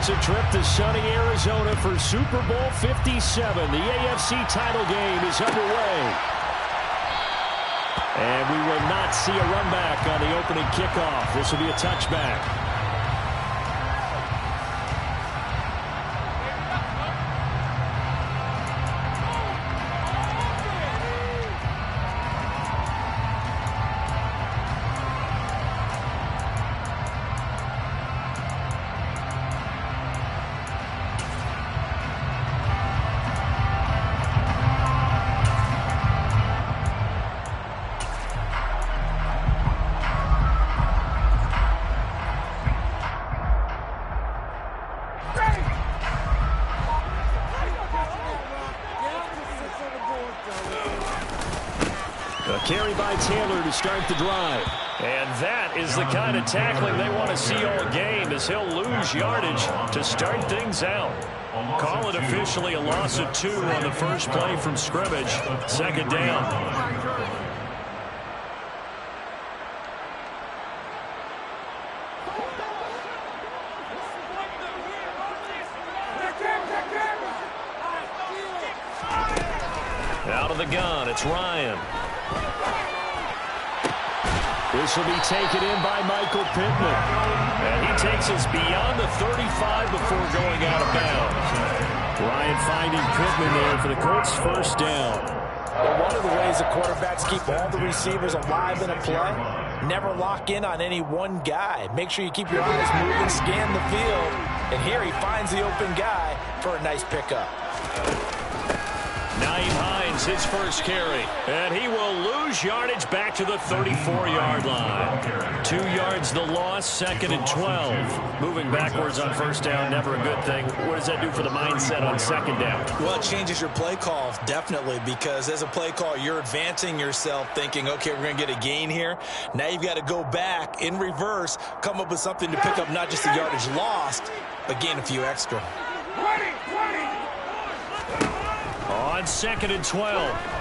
It's a trip to sunny Arizona for Super Bowl 57. The AFC title game is underway. And we will not see a run back on the opening kickoff. This will be a touchback. Carry by Taylor to start the drive. And that is the kind of tackling they want to see all game, as he'll lose yardage to start things out. Call it officially a loss of 2 on the first play from scrimmage. Second down. Out of the gun, it's Ryan. This will be taken in by Michael Pittman. And he takes us beyond the 35 before going out of bounds. Ryan finding Pittman there for the Colts' first down. Well, one of the ways the quarterbacks keep all the receivers alive in a play, never lock in on any one guy. Make sure you keep your eyes moving, scan the field. And here he finds the open guy for a nice pickup. Nyheim Hines, his first carry. And he will lose yardage back to the 34-yard line. 2 yards the loss, second and 12. Moving backwards on first down, never a good thing. What does that do for the mindset on second down? Well, it changes your play call, definitely, because as a play call, you're advancing yourself thinking, okay, we're going to get a gain here. Now you've got to go back in reverse, come up with something to pick up not just the yardage lost, but gain a few extra. On second and 12,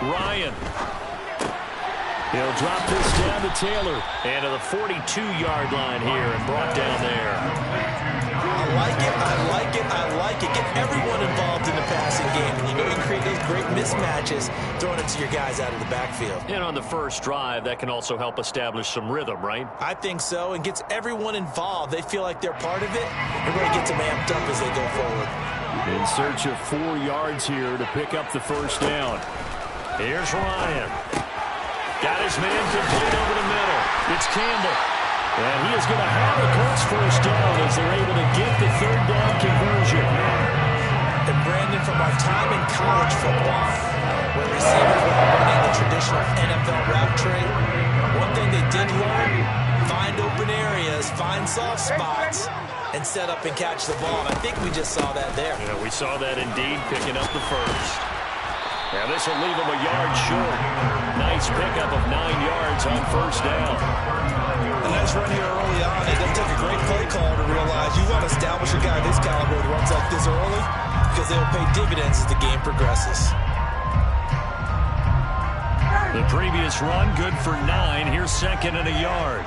Ryan. He'll drop this down to Taylor. And to the 42-yard line here and brought down there. I like it, I like it, I like it. Get everyone involved in the passing game. And you know you create those great mismatches throwing it to your guys out of the backfield. And on the first drive, that can also help establish some rhythm, right? I think so, and gets everyone involved. They feel like they're part of it. It really gets them amped up as they go forward. In search of 4 yards here to pick up the first down. Here's Ryan. Got his man complete over the middle. It's Campbell. And he is going to have the Colts first down as they're able to get the third down conversion. And Brandon, from our time in college football, where receivers were running the traditional NFL route tree, one thing they did learn, find open areas, find soft spots, and set up and catch the ball. And I think we just saw that there. Yeah, we saw that indeed, picking up the first. Now this will leave him a yard short. Nice pickup of 9 yards on first down. A nice run here early on. It doesn't take a great play call to realize you want to establish a guy this caliber with runs like this early, because they'll pay dividends as the game progresses. The previous run, good for 9. Here's second and a yard.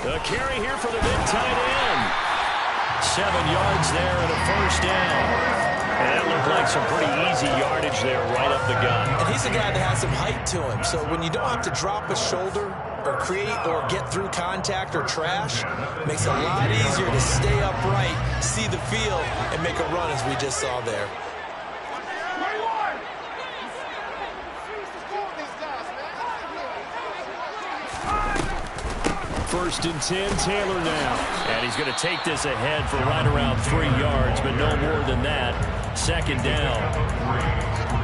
The carry here for the big tight end. 7 yards there and a first down. And that looked like some pretty easy yardage there right up the gut. And he's a guy that has some height to him. So when you don't have to drop a shoulder or create or get through contact or trash, makes it a lot easier to stay upright, see the field, and make a run as we just saw there. First and 10, Taylor now. And he's going to take this ahead for right around 3 yards, but no more than that. Second down.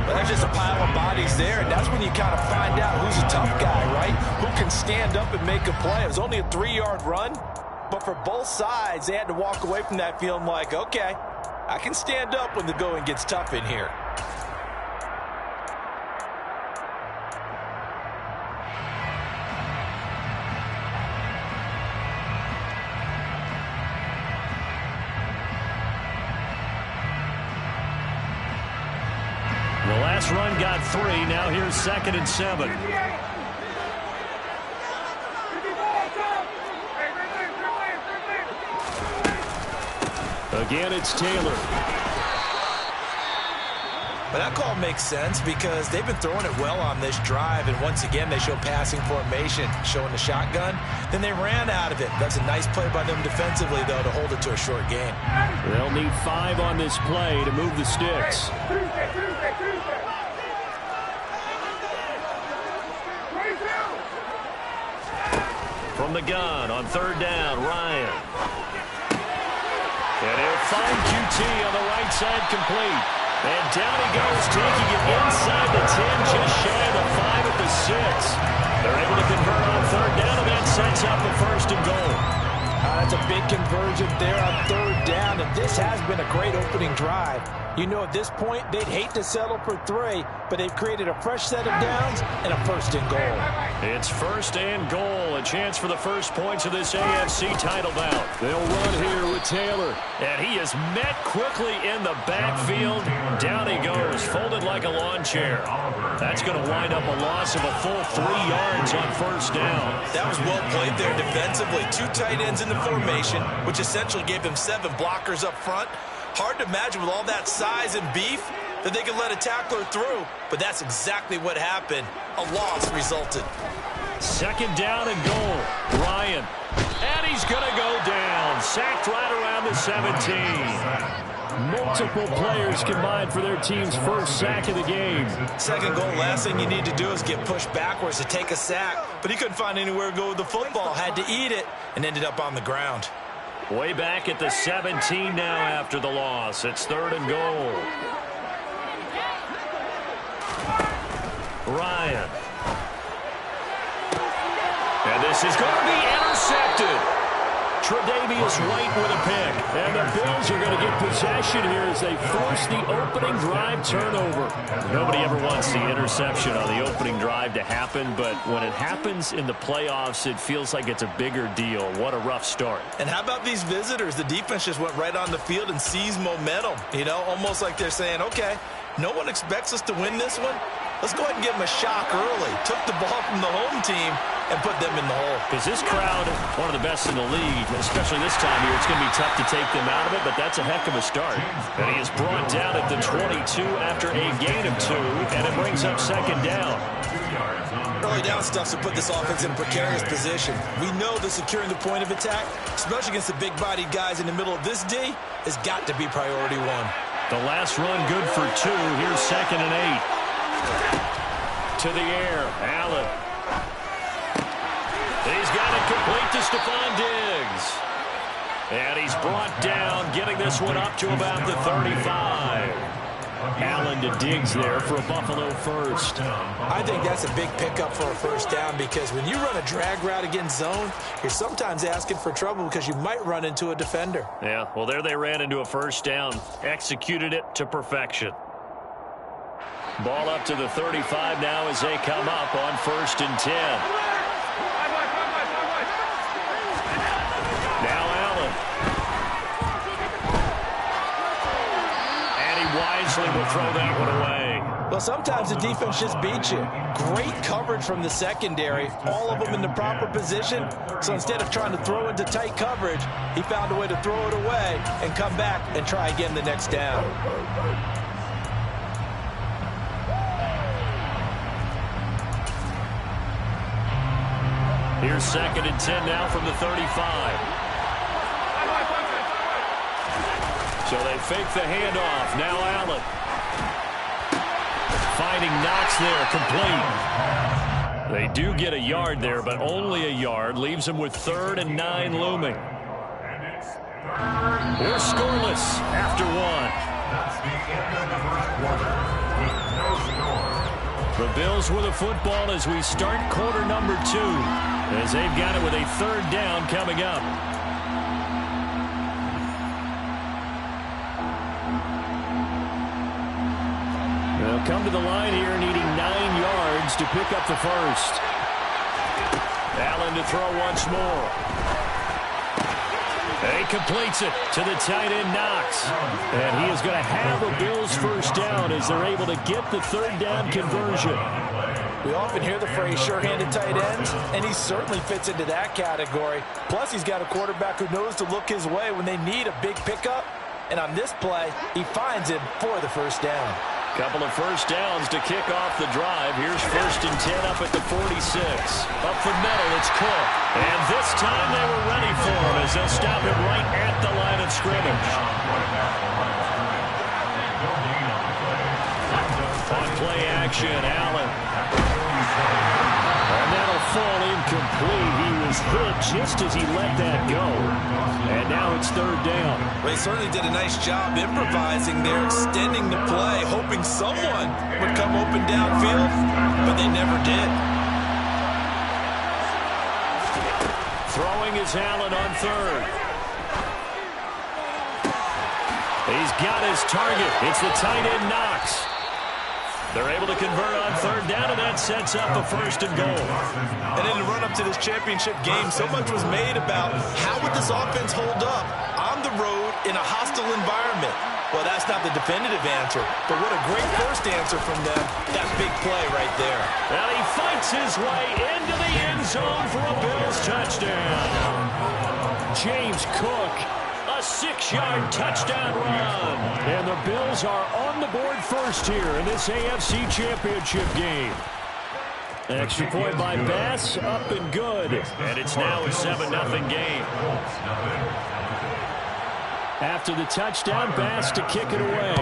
But there's just a pile of bodies there, and that's when you kind of find out who's a tough guy, right? Who can stand up and make a play. It was only a 3-yard run, but for both sides, they had to walk away from that feeling like, okay, I can stand up when the going gets tough in here. The last run got 3. Now here's second and 7. Again, it's Taylor. But that call makes sense because they've been throwing it well on this drive, and once again they show passing formation, showing the shotgun. Then they ran out of it. That's a nice play by them defensively, though, to hold it to a short game. They'll need 5 on this play to move the sticks. From the gun on 3rd down, Ryan. And he'll find QT on the right side, complete. And down he goes, taking it inside the 10, just shy of the 5 at the 6. They're able to convert on 3rd down, and that sets up a 1st and goal. That's a big conversion there on 3rd down, and this has been a great opening drive. You know, at this point, they'd hate to settle for 3, but they've created a fresh set of downs and a 1st and goal. It's 1st and goal, a chance for the first points of this AFC title bout. They'll run here with Taylor, and he is met quickly in the backfield. Down he goes, folded like a lawn chair. That's going to wind up a loss of a full 3 yards on 1st down. That was well played there defensively. 2 tight ends in the formation, which essentially gave them 7 blockers up front. Hard to imagine with all that size and beef that they could let a tackler through, but that's exactly what happened. A loss resulted. 2nd down and goal. Ryan. And he's going to go down. Sacked right around the 17. Multiple players combined for their team's 1st sack of the game. 2nd goal, last thing you need to do is get pushed backwards to take a sack, but he couldn't find anywhere to go with the football, had to eat it, and ended up on the ground. Way back at the 17 now after the loss. It's 3rd and goal. Ryan. And this is going to be intercepted. Tre'Davious White with a pick. And the Bills are going to get possession here as they force the opening drive turnover. Nobody ever wants the interception on the opening drive to happen, but when it happens in the playoffs, it feels like it's a bigger deal. What a rough start. And how about these visitors? The defense just went right on the field and seized momentum. You know, almost like they're saying, okay, no one expects us to win this one. Let's go ahead and give them a shock early. Took the ball from the home team and put them in the hole. Because this crowd, one of the best in the league, especially this time of year, it's going to be tough to take them out of it, but that's a heck of a start. And he is brought down at the 22 after a gain of 2, and it brings up 2nd down. Early down stuff to put this offense in a precarious position. We know that securing the point of attack, especially against the big-bodied guys in the middle of this D, has got to be priority 1. The last run good for 2. Here's 2nd and 8. To the air, Allen. He's got it complete to Stephon Diggs. And he's brought down, getting this one up to about the 35. Allen to Diggs there for a Buffalo 1st. I think that's a big pickup for a 1st down because when you run a drag route against zone, you're sometimes asking for trouble because you might run into a defender. Yeah, well, there they ran into a 1st down. Executed it to perfection. Ball up to the 35 now as they come up on 1st and 10. Now Allen. And he wisely will throw that one away. Well, sometimes the defense just beats you. Great coverage from the secondary. All of them in the proper position. So instead of trying to throw into tight coverage, he found a way to throw it away and come back and try again the next down. Here's 2nd and 10 now from the 35. So they fake the handoff. Now Allen. Finding Knox there, complete. They do get a yard there, but only a yard. Leaves them with 3rd and 9 looming. We're scoreless after 1. The Bills with a football as we start quarter number 2. As they've got it with a 3rd down coming up. They'll come to the line here needing 9 yards to pick up the 1st. Allen to throw once more. And he completes it to the tight end Knox. And he is going to have a Bills 1st down as they're able to get the 3rd down conversion. We often hear the phrase sure-handed tight ends, and he certainly fits into that category. Plus, he's got a quarterback who knows to look his way when they need a big pickup. And on this play, he finds him for the first down. Couple of first downs to kick off the drive. Here's 1st and 10 up at the 46. Up the middle, it's Cook. And this time they were ready for him as they'll stop him right at the line of scrimmage. On play action, Allen. And that'll fall incomplete. He was hit just as he let that go. And now it's 3rd down. Well, he certainly did a nice job improvising there, extending the play, hoping someone would come open downfield, but they never did. Throwing is Allen on 3rd. He's got his target. It's the tight end Knox. They're able to convert on 3rd down, and that sets up a 1st and goal. And in the run-up to this championship game, so much was made about how would this offense hold up on the road in a hostile environment. Well, that's not the definitive answer, but what a great first answer from them. That big play right there. And he fights his way into the end zone for a Bills touchdown. James Cook. 6-yard touchdown run. And the Bills are on the board first here in this AFC Championship game. Extra point by Bass, up and good. And it's now a 7-0 game. After the touchdown, Bass to kick it away.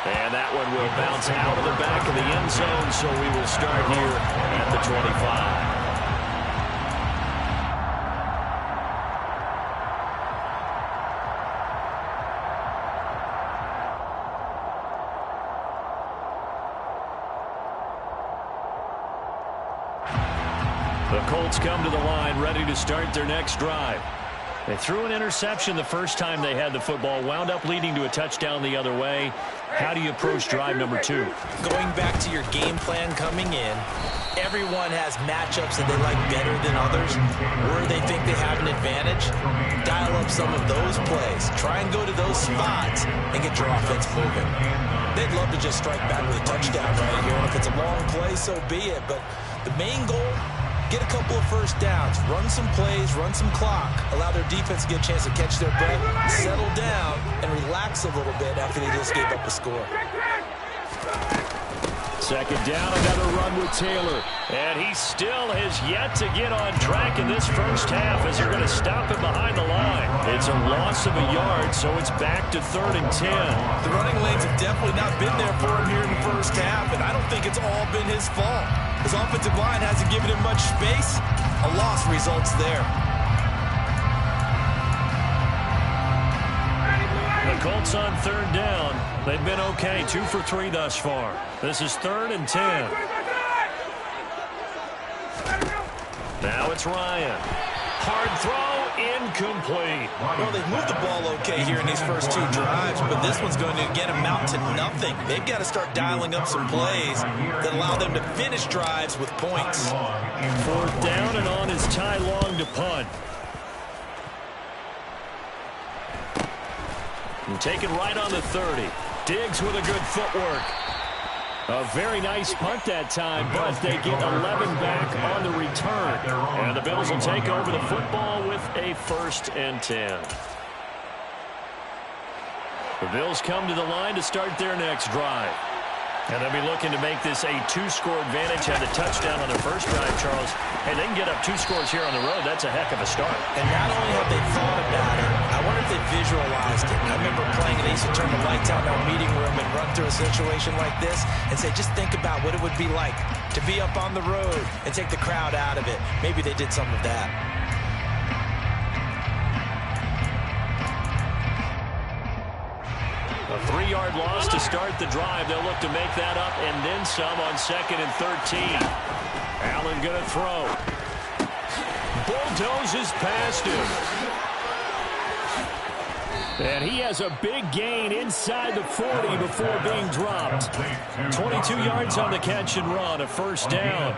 And that one will bounce out of the back of the end zone, so we will start here at the 25. The Colts come to the line, ready to start their next drive. They threw an interception the first time they had the football, wound up leading to a touchdown the other way. How do you approach drive number 2? Going back to your game plan coming in, everyone has matchups that they like better than others, where they think they have an advantage. Dial up some of those plays. Try and go to those spots and get your offense moving. They'd love to just strike back with a touchdown right here, and if it's a long play, so be it. But the main goal, get a couple of first downs, run some plays, run some clock, allow their defense to get a chance to catch their breath, settle down, and relax a little bit after they just gave up a score. 2nd down, another run with Taylor. And he still has yet to get on track in this first half as they're going to stop him behind the line. It's a loss of a yard, so it's back to 3rd and 10. The running lanes have definitely not been there for him here in the first half, and I don't think it's all been his fault. His offensive line hasn't given him much space. A loss results there. The Colts on 3rd down. They've been okay, 2 for 3 thus far. This is 3rd and 10. Now it's Ryan. Hard throw, incomplete. Well, they've moved the ball okay here in these first 2 drives, but this one's going to again amount to nothing. They've got to start dialing up some plays that allow them to finish drives with points. 4th down, and on is Ty Long to punt. And taken right on the 30. Diggs with a good footwork. A very nice punt that time, but they get 11 back on the return. And the Bills will take over the football with a 1st and 10. The Bills come to the line to start their next drive. And they'll be looking to make this a 2-score advantage. Had the touchdown on their first drive, Charles. Hey, they can get up 2 scores here on the road. That's a heck of a start. And not only have they thought about it, I wonder if they visualized it. I remember playing, and they used to turn the lights out in our meeting room and run through a situation like this and say, just think about what it would be like to be up on the road and take the crowd out of it. Maybe they did some of that. A 3-yard loss to start the drive. They'll look to make that up and then some on 2nd and 13. Allen going to throw. Bulldozes past him. And he has a big gain inside the 40 before being dropped. 22 yards on the catch and run, a 1st down.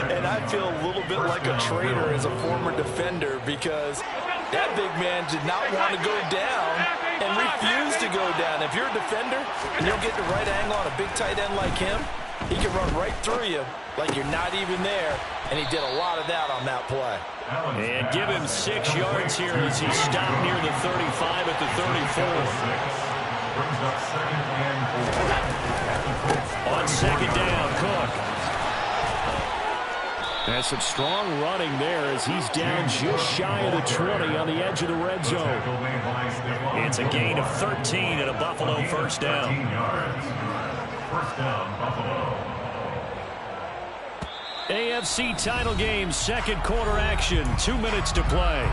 And I feel a little bit like a traitor as a former defender because That big man did not want to go down and refused to go down. If you're a defender and you'll get the right angle on a big tight end like him, he can run right through you like you're not even there, and he did a lot of that on that play. And give him 6 yards here as he stopped near the 35 at the 34. On second down, Cook. That's some strong running there as he's down just shy of the 20 on the edge of the red zone. It's a gain of 13 and a Buffalo first down. First down, Buffalo. AFC title game, second quarter action, 2 minutes to play.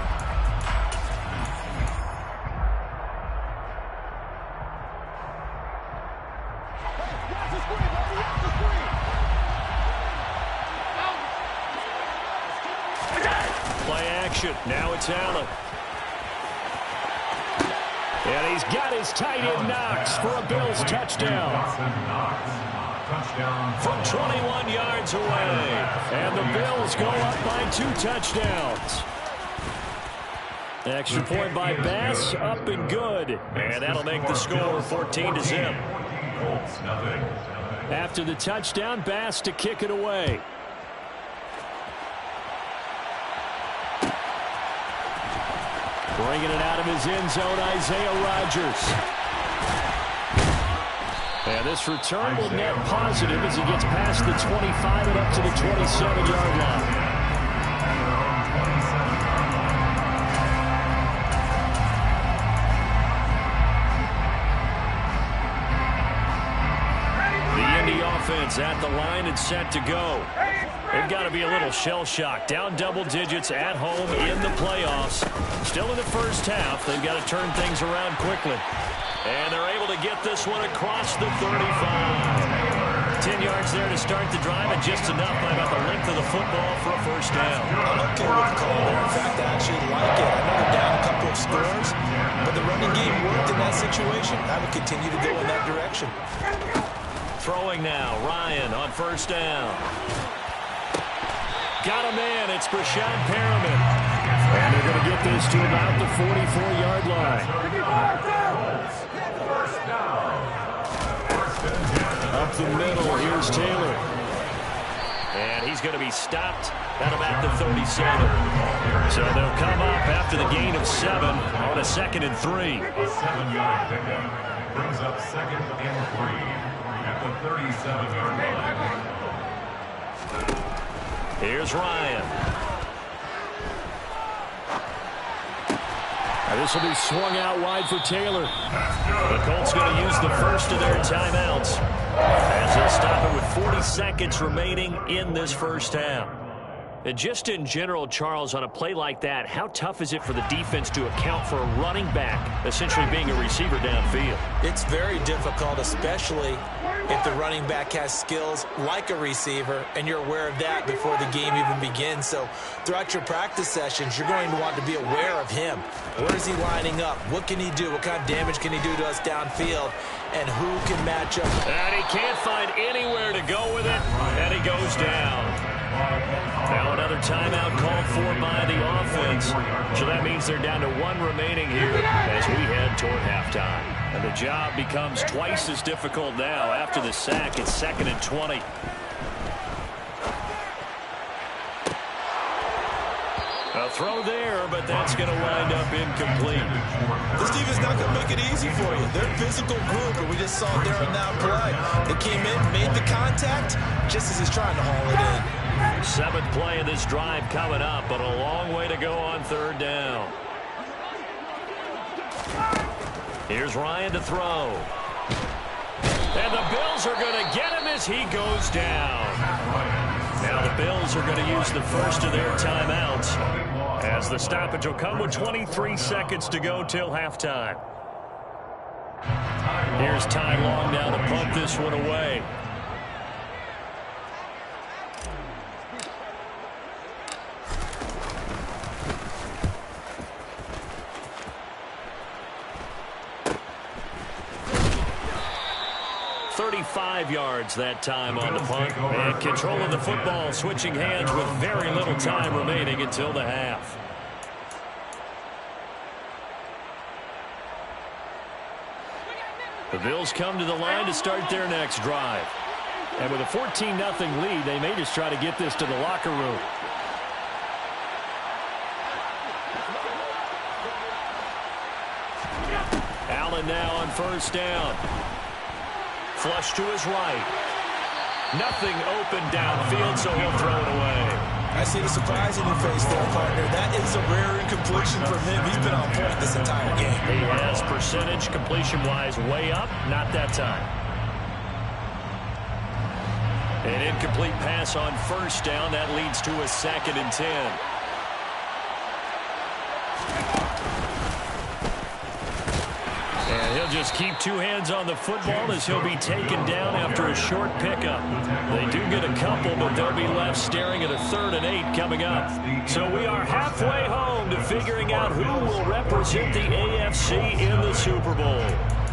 Play action. Now it's Allen. And he's got his tight end Knox for a Bills touchdown. From 21 yards away. And the Bills go up by 2 touchdowns. Extra point by Bass, up and good. And that'll make the score 14-0. After the touchdown, Bass to kick it away. Bringing it out of his end zone, Isaiah Rodgers. And this return will net positive as he gets past the 25 and up to the 27-yard line. The Indy offense at the line and set to go. They've got to be a little shell-shocked. Down double digits at home in the playoffs. Still in the first half. They've got to turn things around quickly. And they're able to get this one across the 35. 10 yards there to start the drive, and just enough by about the length of the football for a first down. I'm okay with the call there. In fact, I actually like it. I know they're down a couple of scores, but the running game worked in that situation. I would continue to go in that direction. Throwing now, Ryan on first down. Got a man. It's Brashad Perriman. And they're going to get this to about the 44-yard line. Up the middle, here's Taylor. And he's going to be stopped at about the 37. So they'll come up after the gain of 7 on a 2nd and 3. A 7-yard pickup brings up 2nd and 3 at the 37-yard line. Here's Ryan. This will be swung out wide for Taylor. The Colts going to use the first of their timeouts as they'll stop it with 40 seconds remaining in this first half. And just in general, Charles, on a play like that, how tough is it for the defense to account for a running back essentially being a receiver downfield? It's very difficult, especially if the running back has skills like a receiver, and you're aware of that before the game even begins. So throughout your practice sessions, you're going to want to be aware of him. Where is he lining up? What can he do? What kind of damage can he do to us downfield? And who can match up? And he can't find anywhere to go with it, and he goes down. Now another timeout called for by the offense. So that means they're down to 1 remaining here as we head toward halftime. And the job becomes twice as difficult now after the sack. It's 2nd and 20. A throw there, but that's going to wind up incomplete. This defense not going to make it easy for you. They're a physical group, and we just saw it there on that play. They came in, made the contact, just as he's trying to haul it in. 7th play of this drive coming up, but a long way to go on 3rd down. Here's Ryan to throw. And the Bills are going to get him as he goes down. Now the Bills are going to use the first of their timeouts as the stoppage will come with 23 seconds to go till halftime. Here's Ty Long now to punt this one away. Yards that time on the punt, and controlling the football, switching hands with very little time remaining until the half. The Bills come to the line to start their next drive. And with a 14-0 lead, they may just try to get this to the locker room. Allen now on first down. Flush to his right. Nothing open downfield, so he'll throw it away. I see the surprise in your face there, partner. That is a rare incompletion from him. He's been on point this entire game. He has percentage completion-wise way up. Not that time. An incomplete pass on first down. That leads to a 2nd and 10. And he'll just keep two hands on the football as he'll be taken down after a short pickup. They do get a couple, but they'll be left staring at a 3rd and 8 coming up. So we are halfway home to figuring out who will represent the AFC in the Super Bowl.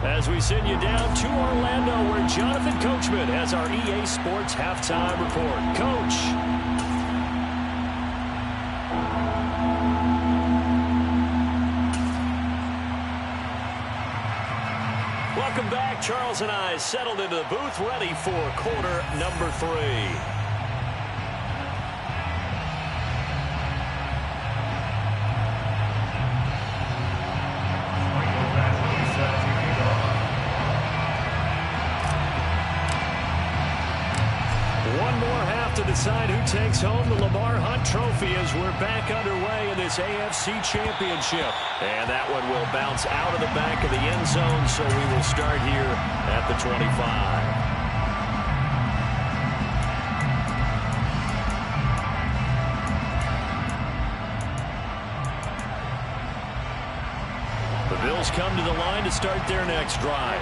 As we send you down to Orlando, where Jonathan Coachman has our EA Sports halftime report. Coach. Welcome back. Charles and I settled into the booth, ready for quarter number 3. To decide who takes home the Lamar Hunt Trophy as we're back underway in this AFC Championship. And that one will bounce out of the back of the end zone, so we will start here at the 25. The Bills come to the line to start their next drive.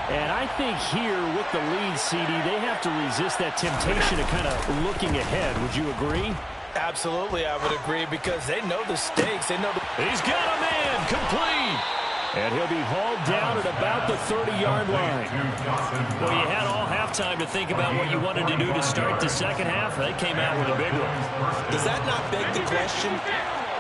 And I think here with the lead, CD, they have to resist that temptation of kind of looking ahead. Would you agree? Absolutely, I would agree, because they know the stakes. They know He's got a man, complete. And he'll be hauled down at about the 30-yard line. Well, you had all halftime to think about what you wanted to do to start the second half. They came out with a big one. Does that not beg the question?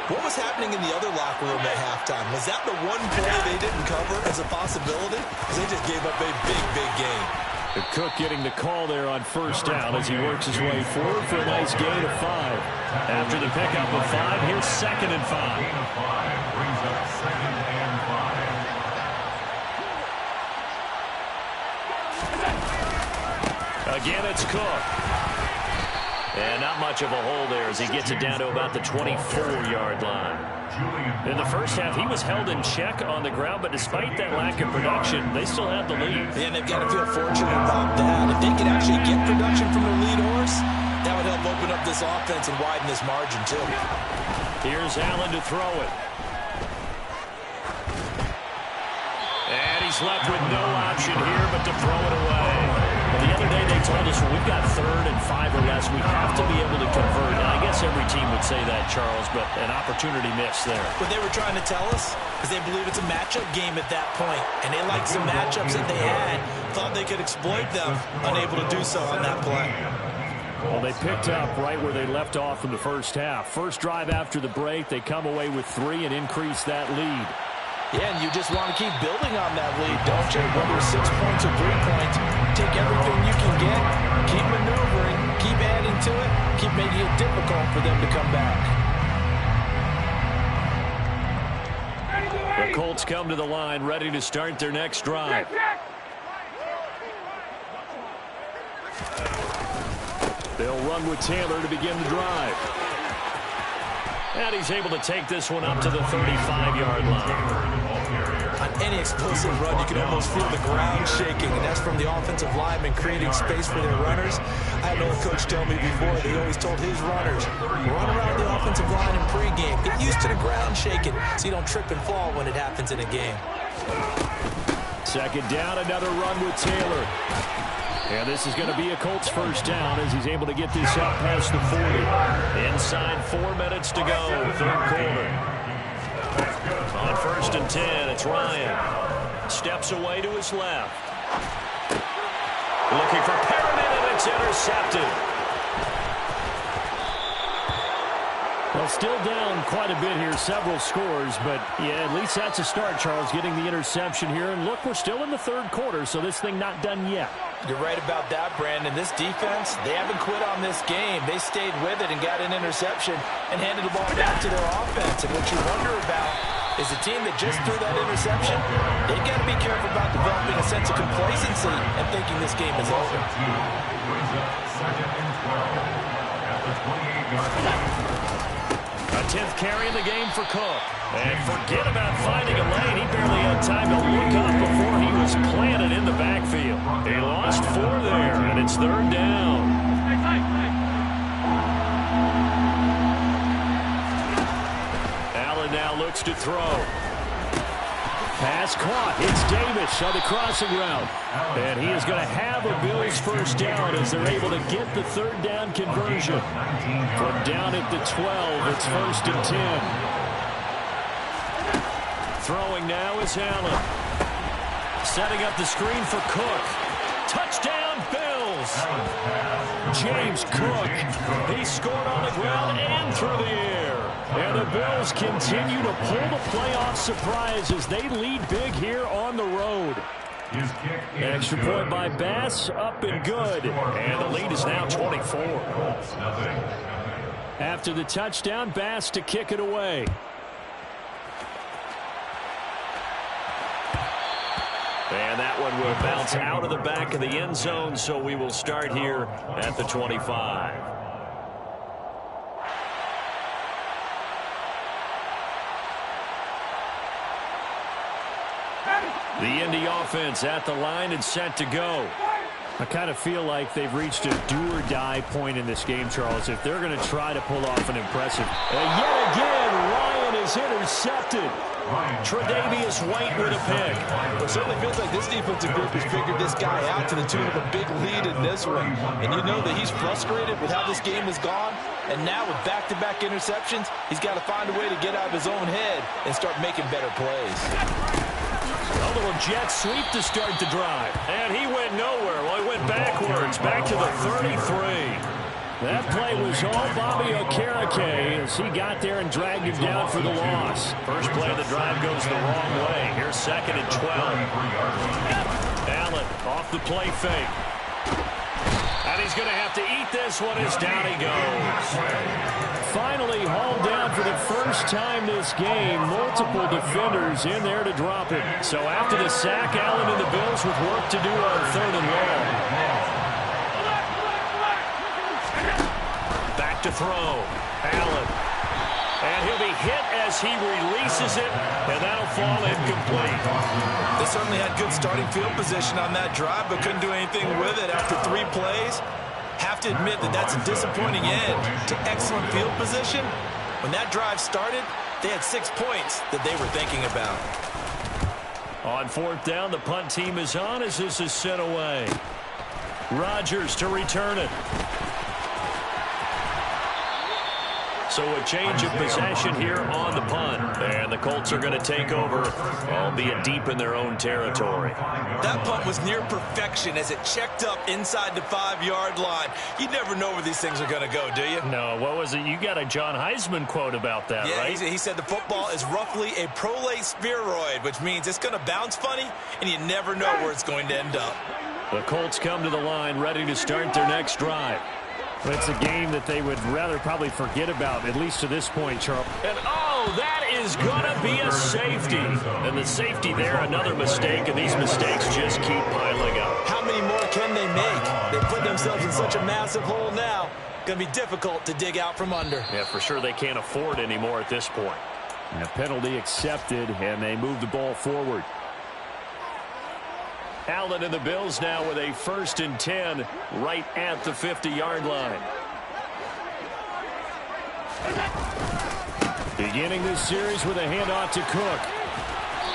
What was happening in the other locker room at halftime? Was that the one play they didn't cover as a possibility? Because they just gave up a big game. The Cook getting the call there on first down as he works his way forward for a nice gain of 5. After the pickup of 5, here's 2nd and 5. Brings up 2nd and 5. Again, it's Cook. And not much of a hole there as he gets it down to about the 24-yard line. In the first half, he was held in check on the ground, but despite that lack of production, they still have the lead. And they've got to feel fortunate about that. If they could actually get production from their lead horse, that would help open up this offense and widen this margin, too. Here's Allen to throw it. And he's left with no option here but to throw it away. Well, the other day they told us, well, we've got 3rd and 5 or less. We have to be able to convert. And I guess every team would say that, Charles, but an opportunity missed there. What they were trying to tell us is they believe it's a matchup game at that point. And they liked some matchups that they had, thought they could exploit them, unable to do so on that play. Well, they picked up right where they left off in the first half. First drive after the break, they come away with 3 and increase that lead. Yeah, and you just want to keep building on that lead, don't you? Whether it's 6 points or 3 points, take everything you can get, keep maneuvering, keep adding to it, keep making it difficult for them to come back. The Colts come to the line, ready to start their next drive. They'll run with Taylor to begin the drive. And he's able to take this one up to the 35-yard line. On any explosive run, you can almost feel the ground shaking, and that's from the offensive linemen creating space for their runners. I had an old coach tell me before, they always told his runners, run around the offensive line in pregame. Get used to the ground shaking so you don't trip and fall when it happens in a game. 2nd down, another run with Taylor. And this is going to be a Colts first down as he's able to get this up past the 40. Inside 4 minutes to go, 3rd quarter. On 1st and 10, it's Ryan. Steps away to his left. Looking for Perriman, and it's intercepted. Well, still down quite a bit here, several scores, but yeah, at least that's a start, Charles, getting the interception here. And look, we're still in the third quarter, so this thing not done yet. You're right about that, Brandon. This defense, they haven't quit on this game. They stayed with it and got an interception and handed the ball back to their offense. And what you wonder about is a team that just threw that interception, they've got to be careful about developing a sense of complacency and thinking this game is over. Brings up 2nd and 12 at the 28-yard line. A 10th carry in the game for Cook. And forget about finding a lane. He barely had time to look up before he was planted in the backfield. He lost 4 there, and it's 3rd down. Allen now looks to throw. Pass caught. It's Davis on the crossing route. And he is going to have a Bills first down as they're able to get the 3rd down conversion. From down at the 12, it's 1st and 10. Throwing now is Allen. Setting up the screen for Cook. Touchdown, Bills! James Cook. He scored on the ground and through the air. And the Bills continue to pull the playoff surprise as they lead big here on the road. Extra point by Bass, up and good. And the lead is now 24. After the touchdown, Bass to kick it away. And that one will bounce out of the back of the end zone, so we will start here at the 25. The Indy offense at the line and set to go. I kind of feel like they've reached a do-or-die point in this game, Charles. If they're going to try to pull off an impressive... And yet again, Ryan is intercepted. Tre'Davious White with a pick. It certainly feels like this defensive group has figured this guy out to the tune of a big lead in this one. And you know that he's frustrated with how this game has gone. And now with back-to-back interceptions, he's got to find a way to get out of his own head and start making better plays. A little jet sweep to start the drive. And he went nowhere. Well, he went backwards, back to the 33. That play was all Bobby Okereke as he got there and dragged him down for the loss. First play of the drive goes the wrong way. Here's 2nd and 12. Allen off the play fake. And he's going to have to eat this one as down he goes. Finally hauled down for the first time this game. Multiple defenders in there to drop it. So after the sack, Allen and the Bills with work to do on 3rd and long. Back to throw. Allen. And he'll be hit as he releases it, and that'll fall incomplete. They certainly had good starting field position on that drive, but couldn't do anything with it after 3 plays. Have to admit that that's a disappointing end to excellent field position. When that drive started, they had 6 points that they were thinking about. On 4th down, the punt team is on as this is sent away. Rodgers to return it. So a change of possession here on the punt. And the Colts are going to take over, albeit deep in their own territory. That punt was near perfection as it checked up inside the 5-yard line. You never know where these things are going to go, do you? No, what was it? You got a John Heisman quote about that, right? Yeah, he said the football is roughly a prolate spheroid, which means it's going to bounce funny, and you never know where it's going to end up. The Colts come to the line ready to start their next drive. It's a game that they would rather probably forget about, at least to this point, Charles. And, oh, that is going to be a safety. And the safety there, another mistake, and these mistakes just keep piling up. How many more can they make? They put themselves in such a massive hole now. Going to be difficult to dig out from under. Yeah, for sure they can't afford anymore at this point. And a penalty accepted, and they move the ball forward. Allen and the Bills now with a 1st and 10 right at the 50-yard line. Beginning this series with a handoff to Cook.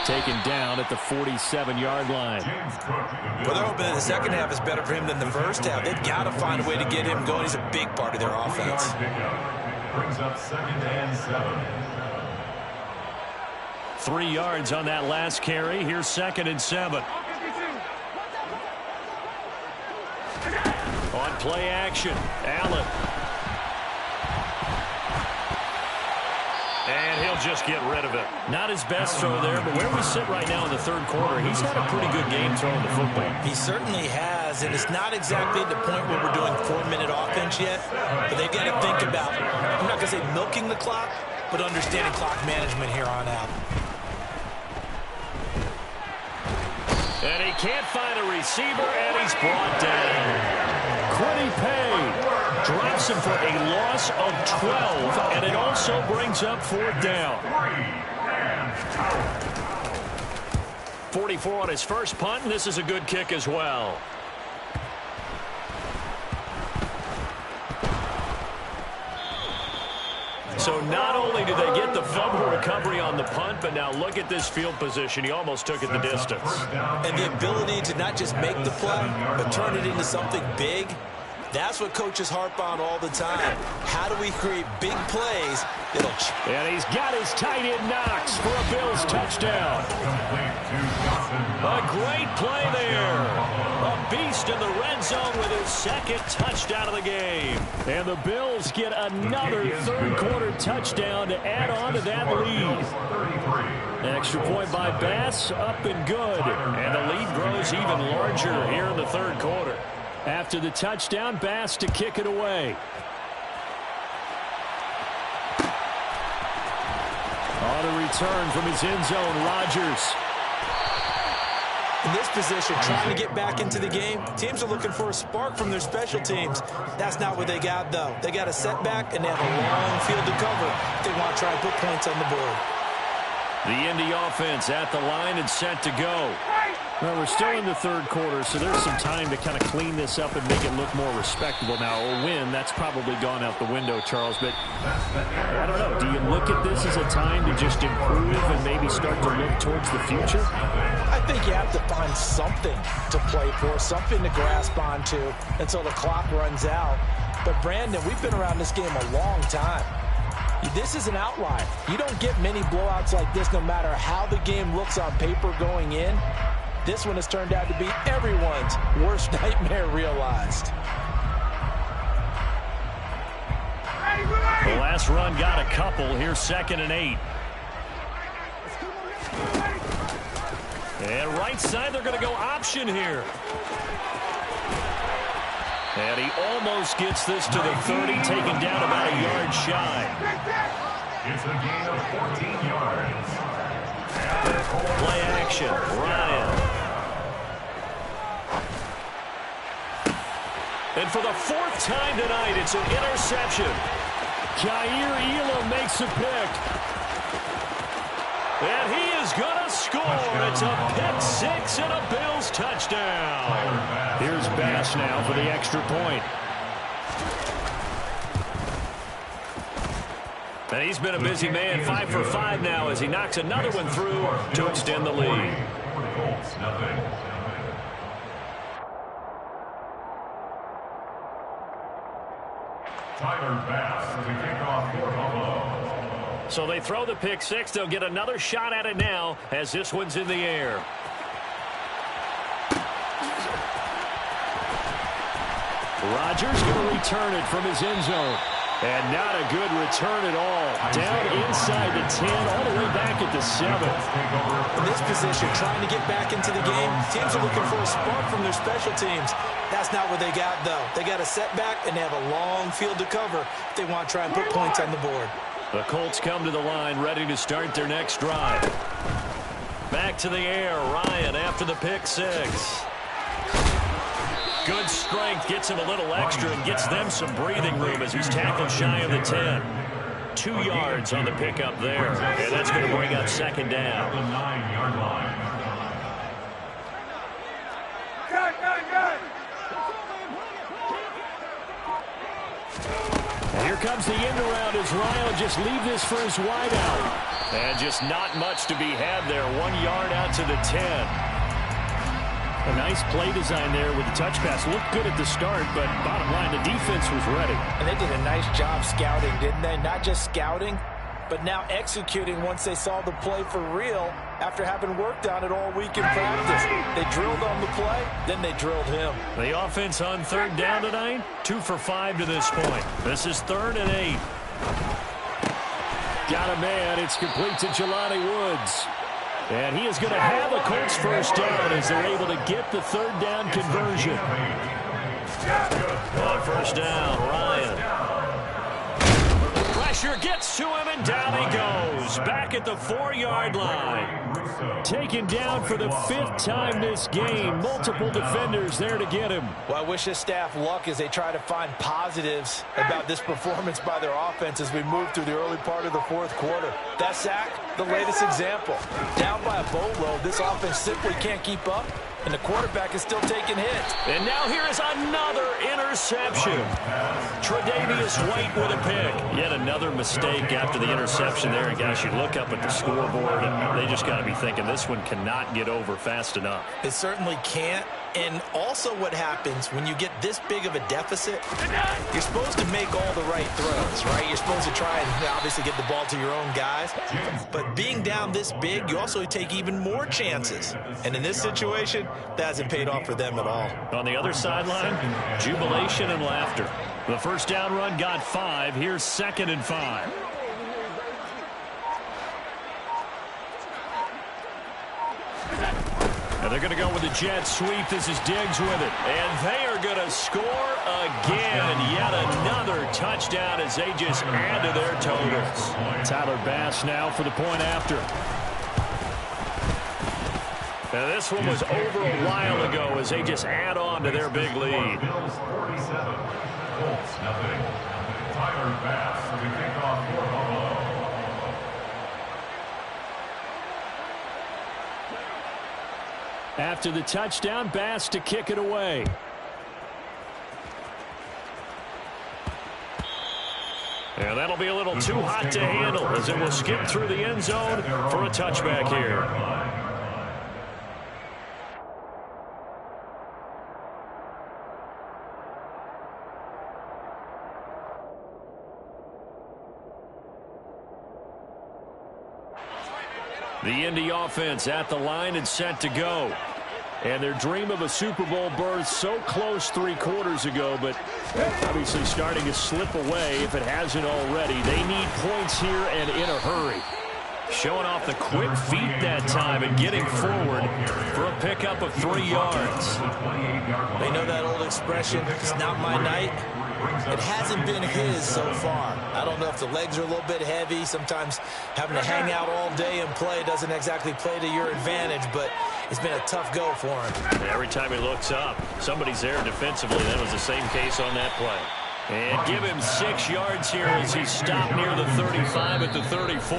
Taken down at the 47-yard line. Well, they're hoping that the second half is better for him than the first half. They've got to find a way to get him going. He's a big part of their offense. Brings up 2nd and 7. 3 yards on that last carry. Here's 2nd and 7. On play action, Allen. And he'll just get rid of it. Not his best throw there, but where we sit right now in the third quarter, he's had a pretty good game throwing the football. He certainly has, and it's not exactly at the point where we're doing 4-minute offense yet, but they've got to think about, I'm not going to say milking the clock, but understanding clock management here on out. And he can't find a receiver, and he's brought down. Quiddy Pay drops him for a loss of 12, and it also brings up 4th down. 44 on his first punt, and this is a good kick as well. So not only do they get the fumble recovery on the punt, but now look at this field position. He almost took it the distance. And the ability to not just make the play, but turn it into something big, that's what coaches harp on all the time. How do we create big plays that'll... And he's got his tight end Knox for a Bills touchdown. A great play there. A beast in the red zone with his second touchdown of the game. And the Bills get another third-quarter touchdown to add on to that lead. Extra point by Bass, up and good. And the lead grows even larger here in the third quarter. After the touchdown, Bass to kick it away. On a return from his end zone, Rodgers. In this position, trying to get back into the game, teams are looking for a spark from their special teams. That's not what they got, though. They got a setback, and they have a long field to cover if they want to try and put points on the board. The Indy offense at the line and set to go. Well, we're still in the third quarter, so there's some time to kind of clean this up and make it look more respectable. Now, a win, that's probably gone out the window, Charles, but I don't know. Do you look at this as a time to just improve and maybe start to look towards the future? I think you have to find something to play for, something to grasp onto until the clock runs out. But, Brandon, we've been around this game a long time. This is an outlier. You don't get many blowouts like this no matter how the game looks on paper going in. This one has turned out to be everyone's worst nightmare realized. The last run got a couple. Here's 2nd and 8. And right side, they're going to go option here. And he almost gets this to the 30, taken down about a yard shy. It's a gain of 14 yards. Play action, Ryan. And for the 4th time tonight, it's an interception. Jair Elam makes a pick. And he is going to score. It's a pick 6 and a Bills touchdown. Here's Bass now for the extra point. And he's been a busy man, 5 for 5 now as he knocks another one through to extend the lead. Tyler Bass to kick off for Buffalo. So they throw the pick 6. They'll get another shot at it now as this one's in the air. Rodgers going to return it from his end zone. And not a good return at all. Down inside the 10, all the way back at the 7. In this position, trying to get back into the game, teams are looking for a spark from their special teams. That's not what they got, though. They got a setback, and they have a long field to cover if they want to try and put points on the board. The Colts come to the line, ready to start their next drive. Back to the air, Ryan after the pick 6. Good strength, gets him a little extra and gets them some breathing room as he's tackled shy of the 10. 2 yards on the pickup there. And that's going to bring up 2nd down. The 9-yard line. And here comes the end around as Ryan will just leave this for his wideout. And just not much to be had there. 1 yard out to the 10. A nice play design there with the touch pass. Looked good at the start, but bottom line, the defense was ready. And they did a nice job scouting, didn't they? Not just scouting, but now executing once they saw the play for real after having worked on it all week in practice. They drilled on the play, then they drilled him. The offense on 3rd down tonight, 2 for 5 to this point. This is 3rd and 8. Got a man. It's complete to Jelani Woods. And he is going to have a Colts first down as they're able to get the third down conversion. On first down, Ryan. Pressure gets to him, and down he goes. Back at the 4-yard line. Taken down for the 5th time this game. Multiple defenders there to get him. Well, I wish this staff luck as they try to find positives about this performance by their offense as we move through the early part of the 4th quarter. That sack, the latest example. Down by a boatload, this offense simply can't keep up, and the quarterback is still taking hits. And now here is another interception. Tre'Davious White with a pick. Yet another mistake after the interception there. And guys, you look up at the scoreboard, and they just got to be thinking this one cannot get over fast enough. It certainly can't. And also what happens when you get this big of a deficit, you're supposed to make all the right throws, right? You're supposed to try and obviously get the ball to your own guys. But being down this big, you also take even more chances. And in this situation, that hasn't paid off for them at all. On the other sideline, jubilation and laughter. The first down run got 5. Here's 2nd and 5. And they're going to go with the jet sweep. This is Diggs with it. And they are going to score again. Yet another touchdown as they just add to their totals. Tyler Bass now for the point after. And this one was over a while ago as they just add on to their big lead. Bills 47, Colts nothing. Tyler Bass for the kickoff for Buffalo. After the touchdown, Bass to kick it away. And that'll be a little too hot to handle as it will skip through the end zone for a touchback here. The Indy offense at the line and set to go. And their dream of a Super Bowl berth so close 3 quarters ago, but obviously starting to slip away if it hasn't already. They need points here and in a hurry. Showing off the quick feet that time and getting forward for a pickup of 3 yards. They know that old expression, it's not my night. It hasn't been his so far. I don't know if the legs are a little bit heavy. Sometimes having to hang out all day and play doesn't exactly play to your advantage, but it's been a tough go for him. Every time he looks up, somebody's there defensively. That was the same case on that play. And give him 6 yards here as he stopped near the 35 at the 34.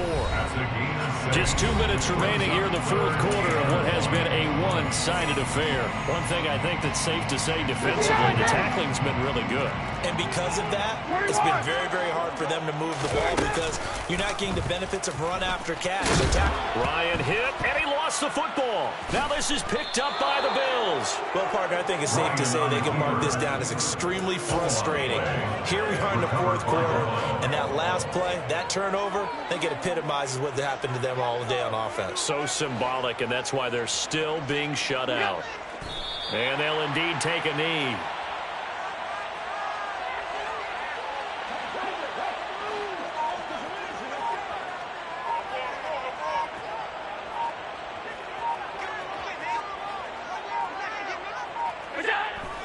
Just 2 minutes remaining here in the 4th quarter of what has been a one-sided affair. One thing I think that's safe to say defensively, the tackling's been really good. And because of that, it's been very, very hard for them to move the ball because you're not getting the benefits of run after catch. Ryan hit, and he lost the football. Now this is picked up by the Bills. Well, partner, I think it's safe to say they can mark this down as extremely frustrating. Here we are in the 4th quarter, and that last play, that turnover, I think it epitomizes what happened to them all day on offense. So symbolic, and that's why they're still being shut out. And they'll indeed take a knee.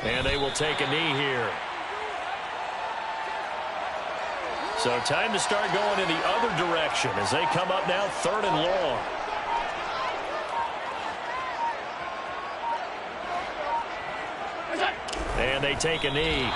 And they will take a knee here. So time to start going in the other direction as they come up now 3rd and long. And they take a knee.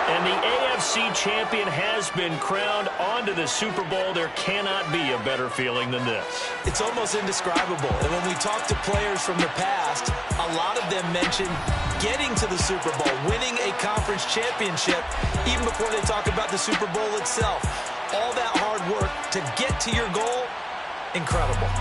And the AFC champion has been crowned. On to the Super Bowl. There cannot be a better feeling than this. It's almost indescribable. And when we talk to players from the past, a lot of them mention getting to the Super Bowl, winning a conference championship, even before they talk about the Super Bowl itself. All that hard work to get to your goal, incredible.